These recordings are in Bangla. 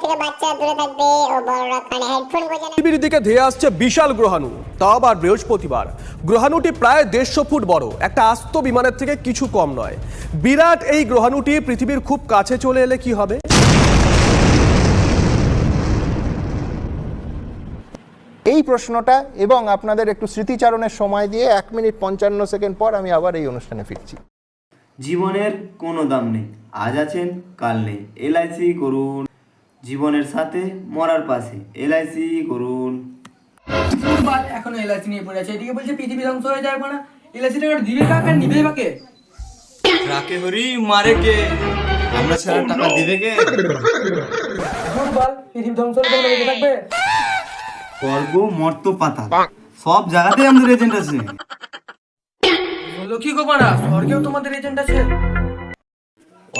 থেকে বাচ্চারা দূরে থাকবে ও বড়রা কানে হেডফোন বাজানো। পৃথিবীর দিকে ধেয়ে আসছে বিশাল গ্রহাণু, তাও আবার বৃহস্পতিবার। গ্রহাণুটি প্রায় 150 ফুট বড়, একটা আস্ত বিমানের থেকে কিছু কম নয়। বিরাট এই গ্রহাণুটি পৃথিবীর খুব কাছে চলে এলে কি হবে? এই প্রশ্নটা এবং আপনাদের একটু স্মৃতিচারণের সময় দিয়ে 1 মিনিট 55 সেকেন্ড পর আমি আবার এই অনুষ্ঠানে ফিরছি। জীবনের কোনো দাম নেই, আজ আছেন কাল নেই, এলআইসি করুন। জীবনের সাথে মরার পাশে এলআইসি করুন। বাট এখন এলআইসি নিয়ে পড়ে আছে, এদিকে বলছে পৃথিবী ধ্বংস হয়ে যাবে না, এলআইসি টাকা দিবে কাকে নিবে কাকে? রাকে হরি মারে কে, আমরা ছাড়া টাকা দিবে কে? বল পৃথিবী ধ্বংস হলে তোমরা বেঁচে থাকবে? স্বর্গ মর্ত পাতা সব জায়গাতেই আমাদের এজেন্ট আছে। বলো কি গো বাড়া, স্বর্গেও তোমাদের এজেন্ট আছে?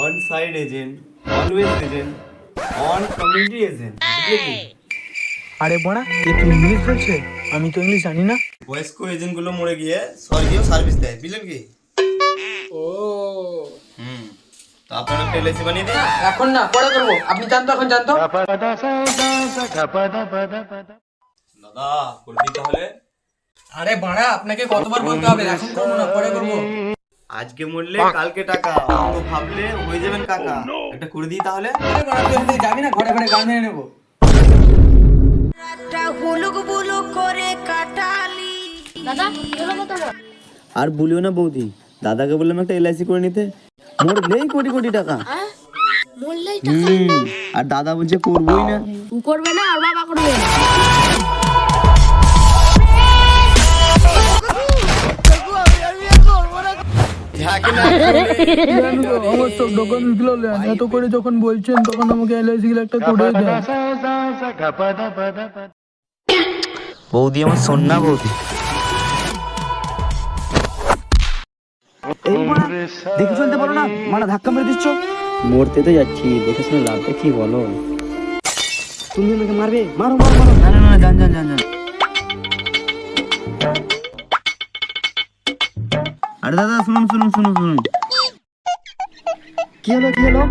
On side agent, always agent, on community agent. আরে বাড়া এ তুই ইংলিশ বলছে, আমি তো ইংলিশ জানি না। বয়স্ক এজেন্ট গুলো মরে গিয়ে স্বর্গীয় সার্ভিস দেয়, বুঝলেন কি? ও তো আপনারা একটা এলআইসি বানিয়ে দিন। এখন না, পরে করবো, আপনি জানতো এখন জানতো। দাদা করে দিন তাহলে। আরে বাড়া আপনাকে কতবার বলতে হবে, এখন করবো না, পরে করবো। আজকে মরলে কালকে টাকা, তো ভাবলে হয়ে যাবেন কাকা। একটা করে দিই তাহলে। আরে বাড়া তুই এদিকে যাবি না, ঘরে ঘরে গান মেরে নেবো। আর বলিও না বৌদি, দাদাকে বললাম একটা এলআইসি করে নিতে, মরলেই কোটি কোটি টাকা। আর দাদা বলছে করবোই না। করবে না আর বাবা করবে না। আমার সব ডকুমেন্টস গুলো নেন, এত করে যখন বলছেন তখন আমাকে এলআইসি গুলো একটা করে দেন। বৌদি আমার সোনা বৌদি। দেখে চলতে পারো না, মানে ধাক্কা মেরে দিচ্ছ। মরতে তো যাচ্ছি, দেখে শুনে লাভটা কি বলো? তুমি আমাকে মারবে? মারো মারো মারো। না না না, জান জান জান জান। আরে দাদা শুনুন শুনুন শুনুন শুনুন। কি হলো কি হলো?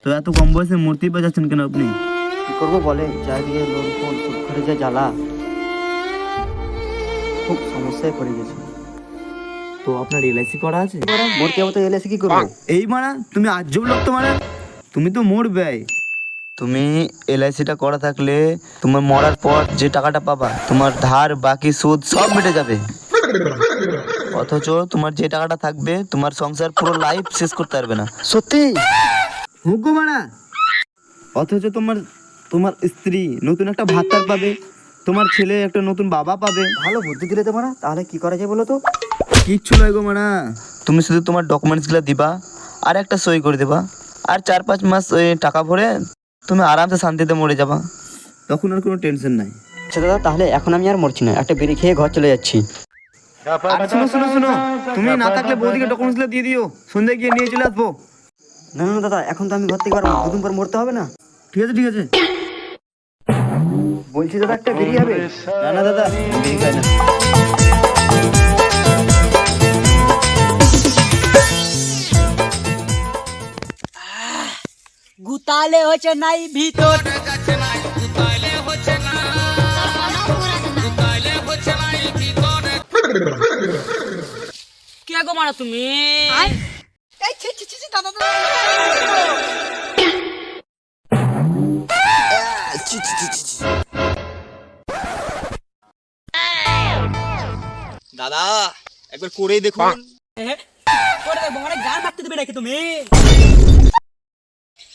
তো এত কম বয়সে মূর্তি বাজাচ্ছেন কেন আপনি? কি করবো বলে, চারিদিকে লোন ফোন সুদ করে যা জ্বালা, খুব সমস্যায় পড়ে গেছে। তো আপনার এলআইসি করা আছে? মরতে যাবো তো এলআইসি কি করবো? এই মানা তুমি আজব লোক তো, মানে তুমি তো মরবে। তুমি এলআইসিটা করা থাকলে তোমার মরার পর যে টাকাটা পাবা, তোমার ধার বাকি সুদ সব মিটে যাবে। অথচ তোমার যে টাকাটা থাকবে, তোমার সংসার পুরো লাইফ শেষ করতে পারবে না। সত্যি? হুকো মানা। অথচ তোমার তোমার স্ত্রী নতুন একটা ভাতার পাবে, তোমার ছেলে একটা নতুন বাবা পাবে। ভালো বুদ্ধি দিলে তো মারা, তাহলে কি করা যায় বলো তো? কিচ্ছু নয় গো মানা, তুমি শুধু তোমার ডকুমেন্টসগুলো দিবা আর একটা সই করে দেবা, আর 4-5 মাস ওই টাকা ভরে তুমি আরামসে শান্তিতে মরে যাবা, তখন আর কোনো টেনশন নাই। আচ্ছা দাদা, তাহলে এখন আমি আর মরছি না, একটা বিড়ি খেয়ে ঘর চলে যাচ্ছি। আর শুনো শুনো শুনো, তুমি না থাকলে বৌদিকে ডকুমেন্টসগুলো দিয়ে দিও, সন্ধ্যায় গিয়ে নিয়ে চলে আসবো। না না দাদা, এখন তো আমি ঘর থেকে পারবো না, দুদিন পর মরতে হবে না। ঠিক আছে ঠিক আছে। বলছি দাদা একটা বিড়ি হবে? না না দাদা, বিড়ি খাই না। গুতালে হচ্ছে নাই ভিতর, কে গো মারা তুমি? দাদা একবার করেই দেখুন। মানে গান মারতে দেবে নাকি তুমি?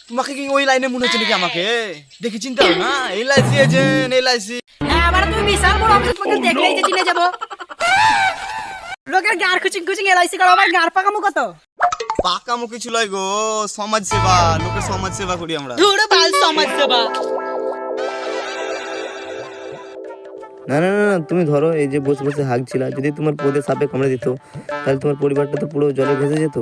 তোমাকে কি ওই লাইনে মনে হচ্ছে নাকি আমাকে? দেখে চিনতে হবে না, এলআইসি এজেন্ট, এলআইসি। হ্যাঁ মানে তুমি বিশাল বড় অফিস থেকে দেখলেই যে চিনে যাবো। লোকের গার খুচিং খুচিং এলআইসি করো, আমার গার পাকামো কত? পাকা মুখে ছিল গো, সমাজ সেবা, লোকের সমাজ সেবা করি আমরা। ধুরে বাল সমাজ সেবা। না না না, তুমি ধরো এই যে বসে বসে হাগছিলা, যদি তোমার পদে সাপে কামড়ে দিত তাহলে তোমার পরিবারটা তো পুরো জলে ভেসে যেত।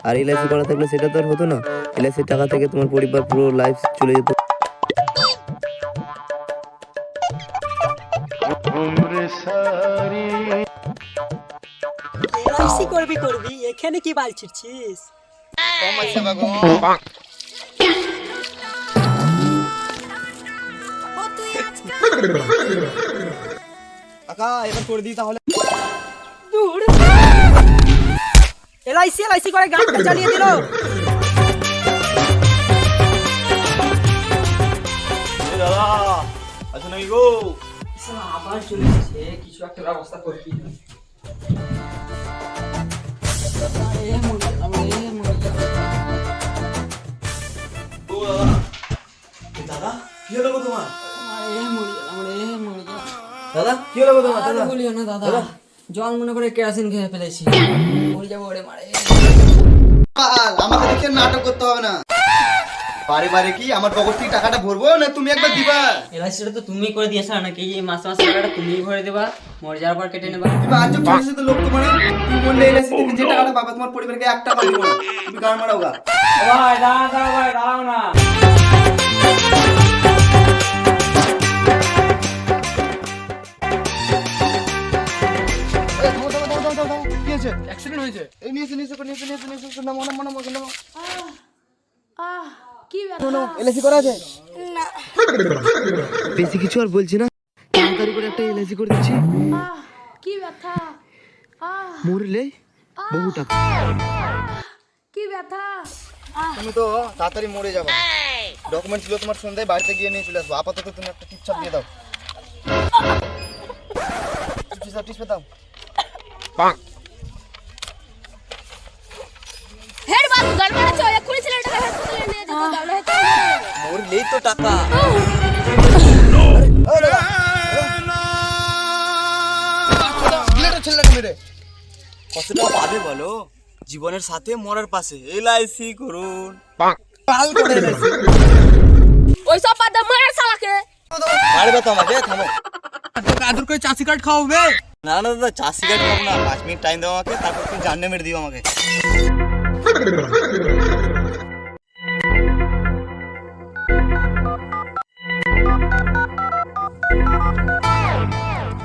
আর এলআইসি করা থাকলে সেটা তো আর হতো না, এলআইসির টাকা থেকে তোমার পরিবার পুরো লাইফ চলে যেত। এলআইসি করবি করবি, এখানে কি বাল ছিড়ছিস? সমাজ সেবা গো। কাকা এবার করে দিই তাহলে। এলআইসি করে গাড়িটা চালিয়ে দিল। দাদা আচ্ছা নাকি গো? আবার চলে এসেছে, কিছু একটা ব্যবস্থা করবি। দাদা কি হলো গো তোমার? দাদা কি হলো গো তোমার? দাদা বলিও না দাদা, জল মনে করে কেরাসিন খেয়ে ফেলেছি, মরে যাবো ওরে মারে। আমাকে দেখে নাটক করতে হবে না। বারে বারে কি আমার পকেট থেকে টাকাটা ভরবো না তুমি একবার দিবা? এলআইসিটা তো তুমি করে দিয়েছ নাকি? এই মাসে মাসে টাকাটা তুমিই ভরে দেবা, মরে যাওয়ার পর কেটে নেবা। তুমি আজব চলেছে তো লোক তোমার। তুমি বললে এলআইসি থেকে যে টাকাটা পাবা তোমার পরিবারকে 1 টাকা দিব না। তুমি গান মারাও গা। ভাই দাঁড়াও ভাই, দাঁড়াও না। কি আছে? অ্যাক্সিডেন্ট হয়েছে। এই নিয়েছে না মনে কি এলআইসি করা আছে? বেশি কিছু আর বলছি না, তাড়াতাড়ি করে একটা এলআইসি করে দিচ্ছি। কি ব্যথা, মরলে বহু টাকা। কি ব্যথা। তুমি তো তাড়াতাড়ি মরে যাবে। ডকুমেন্টস গুলো তোমার সন্ধ্যায় বাড়িতে গিয়ে নিয়ে চলে আসবো। আপাতত তুমি একটা টিপছাপ দিয়ে দাও। টিপছাপ দাও। হেড বাবু গান মারাচ্ছ, এক্ষুনি ছেলেটাকে হাসপাতালে নিয়ে যেতে দাও, না তো মরলেই তো টাকা। কত টাকা পাবে বলো? জীবনের সাথে মরার পাশে এলআইসি করুন। পাল করে এলআইসি। ওই সব বাদ দাও, মার শালাকে। মারবে তো আমাকে, থামো। তোকে আদর করে চাষি কার্ড খাওয়াবে? না না দাদা, চাষি গাড়ি খাবো না। 5 মিনিট টাইম দাও আমাকে, তারপর তুমি জানলে মেরে দিও আমাকে।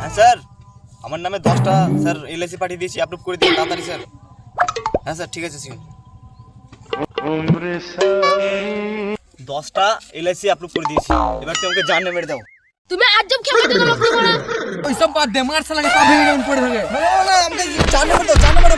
হ্যাঁ স্যার, আমার নামে 10টা স্যার এলআইসি পাঠিয়ে দিয়েছি, অ্যাপ্রুভ করে দিন তাড়াতাড়ি স্যার। হ্যাঁ স্যার ঠিক আছে স্যার। 10টা এলআইসি অ্যাপ্রুভ করে দিয়েছি, এবার তুমি আমাকে জানলে মেরে দাও। তুমি আজব খেপে দিলে রক্ত করে। ওই সব বাদ দে, মার শালাকে পা ভেঙে যেমন পড়ে থাকে। না আমাকে জানলে মেরে দাও, জানলে মেরে